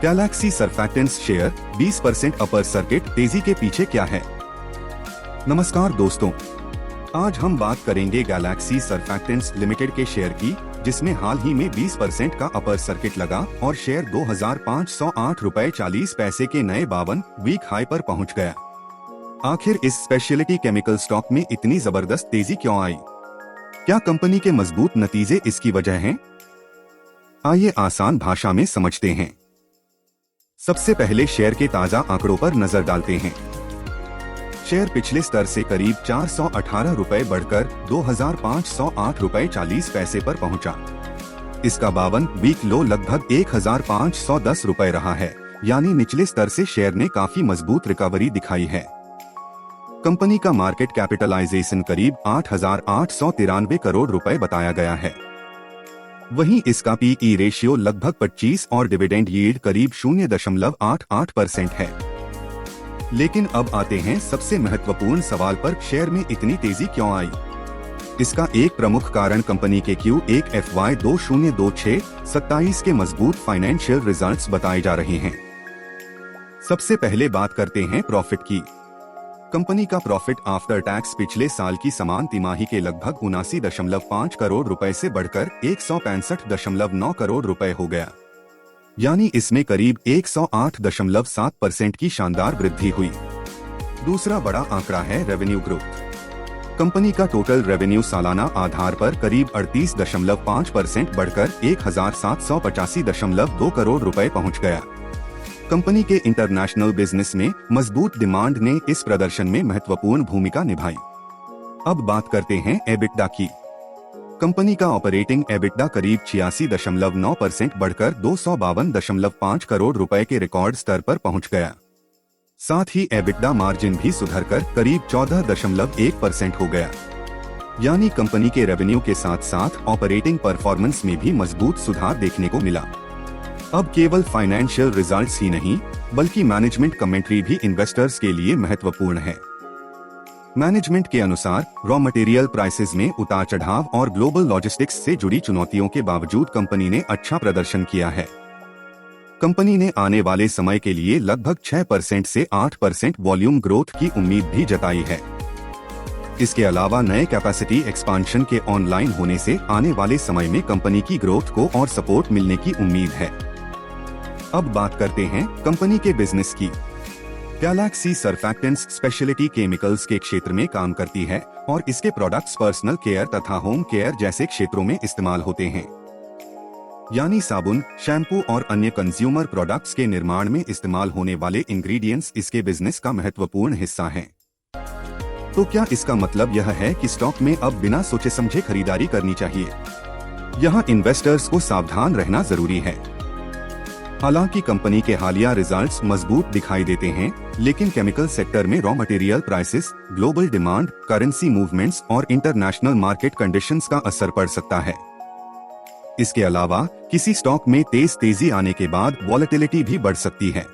Galaxy surfactants share 20% upper circuit तेजी के पीछे क्या है। नमस्कार दोस्तों, आज हम बात करेंगे गैलेक्सी सर्फैक्टेंट्स लिमिटेड के शेयर की, जिसमें हाल ही में 20% का अपर सर्किट लगा और शेयर 2508 रुपए 40 पैसे के नए 52 वीक हाई पर पहुंच गया। आखिर इस स्पेशलिटी केमिकल स्टॉक में इतनी जबरदस्त तेजी क्यों आई? क्या कंपनी के मजबूत नतीजे इसकी वजह हैं? आइए आसान भाषा में समझते हैं। सबसे पहले शेयर के ताजा आंकड़ों पर नजर डालते हैं। शेयर पिछले स्तर से करीब 418 रुपए बढ़कर 2508 रुपए 40 पैसे पर पहुंचा। इसका 52 वीक लो लगभग 1510 रुपए रहा है, यानी निचले स्तर से शेयर ने काफी मजबूत रिकवरी दिखाई है। कंपनी का मार्केट कैपिटलाइजेशन करीब 8,893 करोड़ रुपए बताया गया है। वहीं इसका पीई रेशियो लगभग 25 और डिविडेंड यील्ड करीब 0.88% है। लेकिन अब आते हैं सबसे महत्वपूर्ण सवाल पर, शेयर में इतनी तेजी क्यों आई? इसका एक प्रमुख कारण कंपनी के Q1 FY 2026-27 के मजबूत फाइनेंशियल रिजल्ट्स बताए जा रहे हैं। सबसे पहले बात करते हैं प्रॉफिट की। कंपनी का प्रॉफिट आफ्टर टैक्स पिछले साल की समान तिमाही के लगभग 79.5 करोड़ रुपए से बढ़कर 165.9 करोड़ रुपए हो गया, यानी इसमें करीब 108.7% की शानदार वृद्धि हुई। दूसरा बड़ा आंकड़ा है रेवेन्यू ग्रोथ। कंपनी का टोटल रेवेन्यू सालाना आधार पर करीब 38.5% बढ़कर 1785.2 करोड़ रुपए पहुंच गया। कंपनी के इंटरनेशनल बिजनेस में मजबूत डिमांड ने इस प्रदर्शन में महत्वपूर्ण भूमिका निभाई। अब बात करते हैं एबिटडा की। कंपनी का ऑपरेटिंग एबिटडा करीब 86.9% बढ़कर 252.5 करोड़ रुपए के रिकॉर्ड स्तर पर पहुंच गया। साथ ही एबिटडा मार्जिन भी सुधरकर करीब 14.1% हो गया, यानी कंपनी के रेवेन्यू के साथ साथ ऑपरेटिंग परफॉर्मेंस में भी मजबूत सुधार देखने को मिला। अब केवल फाइनेंशियल रिजल्ट्स ही नहीं, बल्कि मैनेजमेंट कमेंट्री भी इन्वेस्टर्स के लिए महत्वपूर्ण है। मैनेजमेंट के अनुसार रॉ मटेरियल प्राइसेस में उतार चढ़ाव और ग्लोबल लॉजिस्टिक्स से जुड़ी चुनौतियों के बावजूद कंपनी ने अच्छा प्रदर्शन किया है। कंपनी ने आने वाले समय के लिए लगभग 6% से 8% वॉल्यूम ग्रोथ की उम्मीद भी जताई है। इसके अलावा नए कैपेसिटी एक्सपांशन के ऑनलाइन होने से आने वाले समय में कंपनी की ग्रोथ को और सपोर्ट मिलने की उम्मीद है। अब बात करते हैं कंपनी के बिजनेस की। गैलेक्सी सर्फैक्टेंट्स स्पेशलिटी केमिकल्स के क्षेत्र में काम करती है और इसके प्रोडक्ट्स पर्सनल केयर तथा होम केयर जैसे क्षेत्रों में इस्तेमाल होते हैं, यानी साबुन, शैम्पू और अन्य कंज्यूमर प्रोडक्ट्स के निर्माण में इस्तेमाल होने वाले इंग्रेडिएंट्स इसके बिजनेस का महत्वपूर्ण हिस्सा हैं। तो क्या इसका मतलब यह है कि स्टॉक में अब बिना सोचे समझे खरीदारी करनी चाहिए? यहाँ इन्वेस्टर्स को सावधान रहना जरूरी है। हालांकि कंपनी के हालिया रिजल्ट्स मजबूत दिखाई देते हैं, लेकिन केमिकल सेक्टर में raw material prices, global demand, currency movements और इंटरनेशनल मार्केट कंडीशंस का असर पड़ सकता है। इसके अलावा किसी स्टॉक में तेजी आने के बाद वॉलेटिलिटी भी बढ़ सकती है।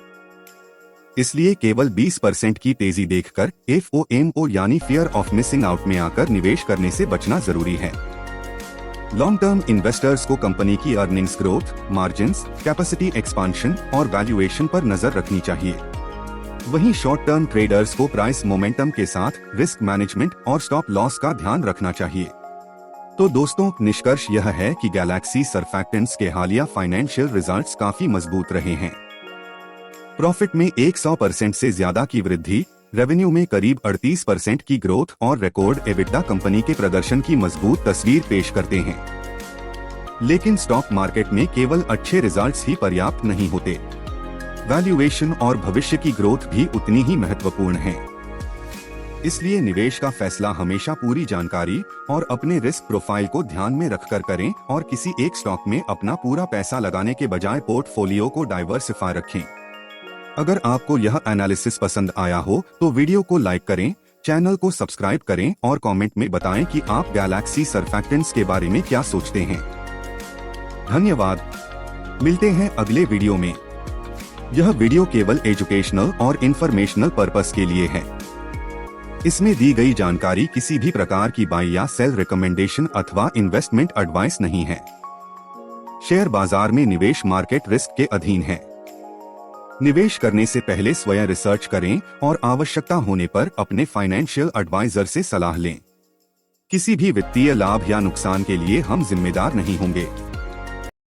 इसलिए केवल 20% की तेजी देखकर FOMO यानी फियर ऑफ मिसिंग आउट में आकर निवेश करने से बचना जरूरी है। लॉन्ग टर्म इन्वेस्टर्स को कंपनी की earnings growth, margins, capacity expansion और वैल्यूएशन पर नजर रखनी चाहिए। वहीं शॉर्ट टर्म ट्रेडर्स को प्राइस मोमेंटम के साथ रिस्क मैनेजमेंट और स्टॉप लॉस का ध्यान रखना चाहिए। तो दोस्तों, निष्कर्ष यह है कि गैलेक्सी सर्फैक्टेंट्स के हालिया फाइनेंशियल रिजल्ट्स काफी मजबूत रहे हैं। प्रॉफिट में 100% से ज्यादा की वृद्धि, रेवेन्यू में करीब 38% की ग्रोथ और रिकॉर्ड एबिटडा कंपनी के प्रदर्शन की मजबूत तस्वीर पेश करते हैं। लेकिन स्टॉक मार्केट में केवल अच्छे रिजल्ट्स ही पर्याप्त नहीं होते। वैल्यूएशन और भविष्य की ग्रोथ भी उतनी ही महत्वपूर्ण है। इसलिए निवेश का फैसला हमेशा पूरी जानकारी और अपने रिस्क प्रोफाइल को ध्यान में रखकर करें और किसी एक स्टॉक में अपना पूरा पैसा लगाने के बजाय पोर्टफोलियो को डाइवर्सिफाई रखें। अगर आपको यह एनालिसिस पसंद आया हो तो वीडियो को लाइक करें, चैनल को सब्सक्राइब करें और कमेंट में बताएं कि आप गैलेक्सी सर्फैक्टेंट्स के बारे में क्या सोचते हैं। धन्यवाद। मिलते हैं अगले वीडियो में। यह वीडियो केवल एजुकेशनल और इंफॉर्मेशनल पर्पस के लिए है। इसमें दी गई जानकारी किसी भी प्रकार की बाय या सेल रिकमेंडेशन अथवा इन्वेस्टमेंट एडवाइस नहीं है। शेयर बाजार में निवेश मार्केट रिस्क के अधीन है। निवेश करने से पहले स्वयं रिसर्च करें और आवश्यकता होने पर अपने फाइनेंशियल एडवाइजर से सलाह लें। किसी भी वित्तीय लाभ या नुकसान के लिए हम जिम्मेदार नहीं होंगे।